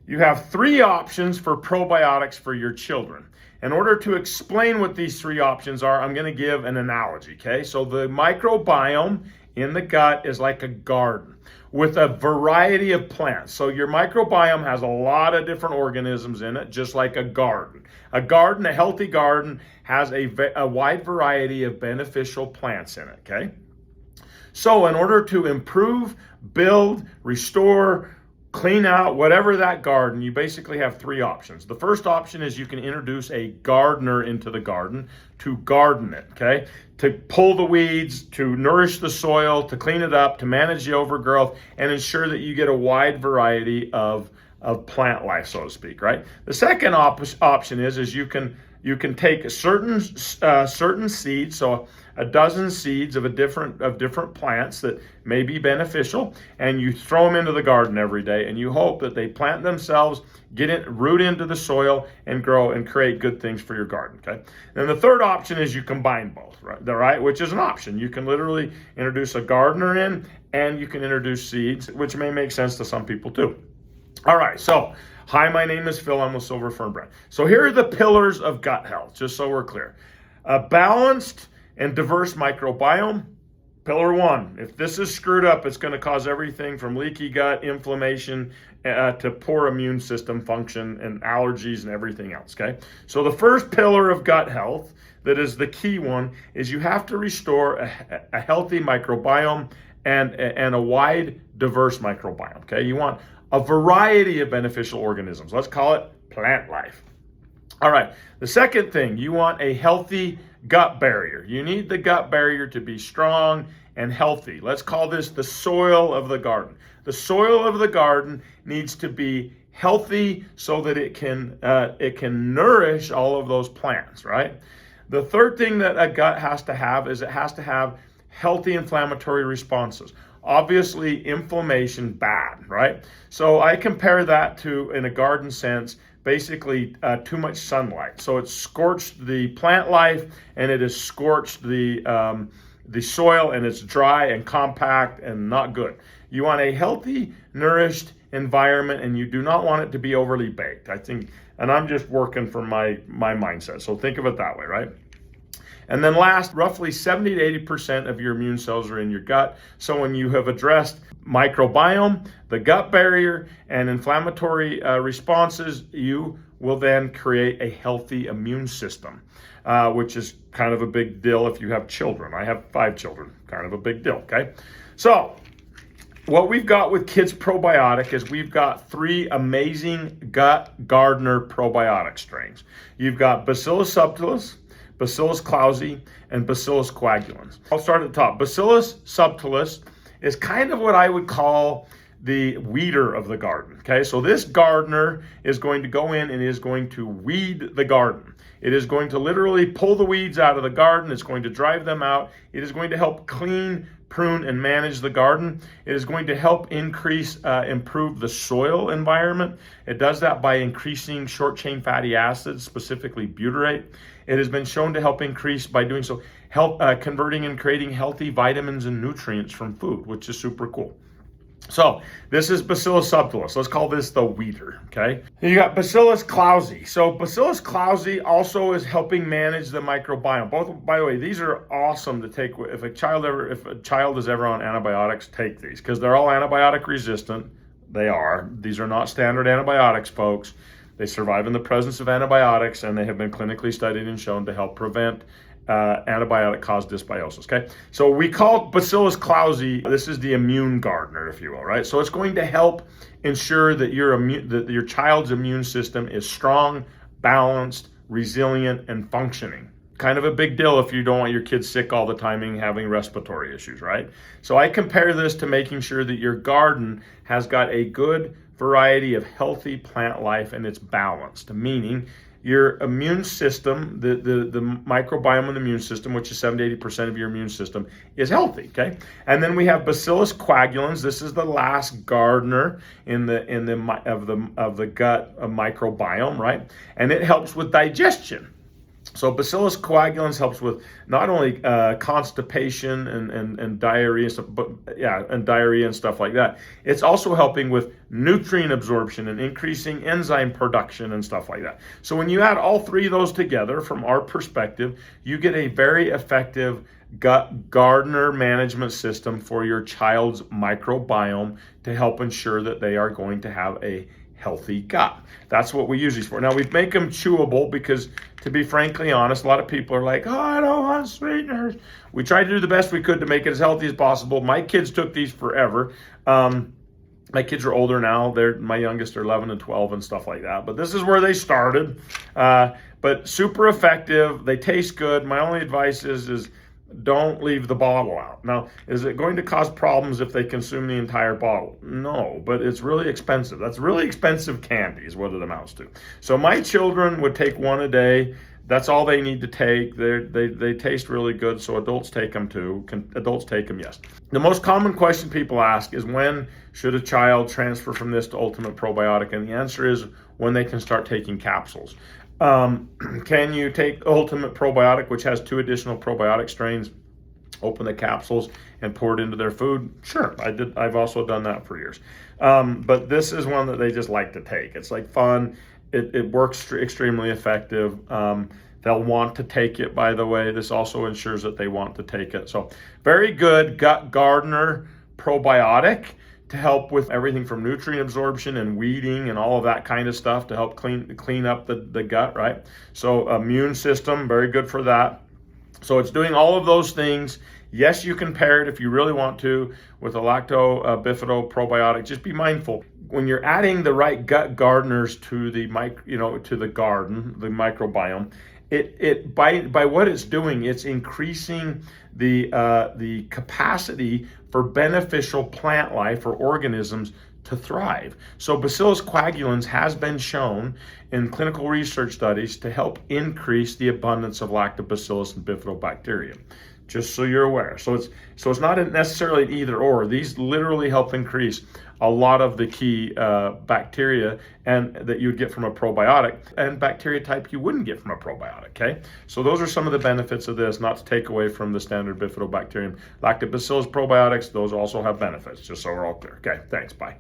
you have three options for probiotics for your children. In order to explain what these three options are, I'm going to give an analogy, okay? So the microbiome in the gut is like a garden with a variety of plants. So your microbiome has a lot of different organisms in it, just like a garden. A garden, a healthy garden, has a wide variety of beneficial plants in it, okay? So in order to improve, build, restore, clean out, whatever that garden, you basically have three options. The first option is you can introduce a gardener into the garden to garden it, okay? To pull the weeds, to nourish the soil, to clean it up, to manage the overgrowth, and ensure that you get a wide variety of plant life, so to speak, right? The second option is you can take certain seeds, so a dozen seeds of different plants that may be beneficial, and you throw them into the garden every day, and you hope that they plant themselves, root into the soil, and grow and create good things for your garden. Okay. Then the third option is you combine both, right? Which is an option. You can literally introduce a gardener in, and you can introduce seeds, which may make sense to some people too. All right. So, hi, my name is Phil. I'm with Silver Fern Brand. So here are the pillars of gut health, just so we're clear. A balanced and diverse microbiome. Pillar one, if this is screwed up, it's going to cause everything from leaky gut, inflammation, to poor immune system function and allergies and everything else, okay? So the first pillar of gut health, that is the key one, is you have to restore a healthy microbiome and a wide, diverse microbiome, okay? You want a variety of beneficial organisms. Let's call it plant life. All right, the second thing, you want a healthy gut barrier. You need the gut barrier to be strong and healthy. Let's call this the soil of the garden. The soil of the garden needs to be healthy so that it can nourish all of those plants, right? The third thing that a gut has to have is it has to have healthy inflammatory responses. Obviously, inflammation, bad, right? So I compare that to, in a garden sense, basically too much sunlight. So it's scorched the plant life, and it has scorched the soil, and it's dry and compact and not good. You want a healthy, nourished environment, and you do not want it to be overly baked. I think, and I'm just working from my mindset. So think of it that way, right? And then last, roughly 70 to 80% of your immune cells are in your gut. So when you have addressed microbiome, the gut barrier, and inflammatory responses, you will then create a healthy immune system, which is kind of a big deal if you have children. I have 5 children, kind of a big deal, okay? So what we've got with Kids Probiotic is we've got 3 amazing gut gardener probiotic strains. You've got Bacillus subtilis, Bacillus clausii, and Bacillus coagulans. I'll start at the top. Bacillus subtilis is kind of what I would call the weeder of the garden, okay? So this gardener is going to go in and is going to weed the garden. It is going to literally pull the weeds out of the garden. It's going to drive them out. It is going to help clean, prune, and manage the garden. It is going to help improve the soil environment. It does that by increasing short-chain fatty acids, specifically butyrate. It has been shown to help increase, by doing so, help converting and creating healthy vitamins and nutrients from food, which is super cool. So this is Bacillus subtilis. Let's call this the weeder, okay? You got Bacillus clausii. So Bacillus clausii also is helping manage the microbiome. Both, by the way, these are awesome to take. If a child is ever on antibiotics, take these, because they're all antibiotic resistant. They are. These are not standard antibiotics, folks. They survive in the presence of antibiotics, and they have been clinically studied and shown to help prevent antibiotic-caused dysbiosis, okay? So we call Bacillus clausii, this is the immune gardener, if you will, right? So it's going to help ensure that your child's immune system is strong, balanced, resilient, and functioning. Kind of a big deal if you don't want your kids sick all the time and having respiratory issues, right? So I compare this to making sure that your garden has got a good variety of healthy plant life and it's balanced, meaning your immune system, the microbiome of the immune system, which is 70 to 80% of your immune system, is healthy, okay? And then we have Bacillus coagulans. This is the last gardener of the gut microbiome, right? And it helps with digestion. So Bacillus coagulans helps with not only constipation and diarrhea, and diarrhea and stuff like that. It's also helping with nutrient absorption and increasing enzyme production and stuff like that. So when you add all three of those together, from our perspective, you get a very effective gut gardener management system for your child's microbiome to help ensure that they are going to have a healthy gut. That's what we use these for. Now, we make them chewable because, to be frankly honest, a lot of people are like, oh, I don't want sweeteners. We tried to do the best we could to make it as healthy as possible. My kids took these forever. My kids are older now. My youngest are 11 and 12 and stuff like that. But this is where they started. But super effective. They taste good. My only advice is don't leave the bottle out. Now, is it going to cause problems if they consume the entire bottle? No, but it's really expensive. That's really expensive candy is what it amounts to. So my children would take one a day. That's all they need to take. They taste really good, so adults take them too. Can adults take them? Yes. The most common question people ask is, when should a child transfer from this to Ultimate Probiotic? And the answer is when they can start taking capsules. Can you take Ultimate Probiotic, which has 2 additional probiotic strains, open the capsules and pour it into their food? Sure, I've also done that for years. But this is one that they just like to take. It's like fun. It works extremely effective. They'll want to take it, by the way. This also ensures that they want to take it. So very good gut gardener probiotic to help with everything from nutrient absorption and weeding and all of that kind of stuff to help clean up the gut, right? So immune system, very good for that. So it's doing all of those things. Yes, you can pair it if you really want to with a lacto-bifido probiotic. Just be mindful when you're adding the right gut gardeners to the garden, the microbiome. It by what it's doing, it's increasing the capacity for beneficial plant life or organisms to thrive. So Bacillus coagulans has been shown in clinical research studies to help increase the abundance of lactobacillus and bifidobacterium. Just so you're aware. So it's not necessarily an either or. These literally help increase a lot of the key bacteria and that you would get from a probiotic, and bacteria type you wouldn't get from a probiotic, okay? So those are some of the benefits of this, not to take away from the standard bifidobacterium. Lactobacillus probiotics, those also have benefits, just so we're all clear. Okay, thanks, bye.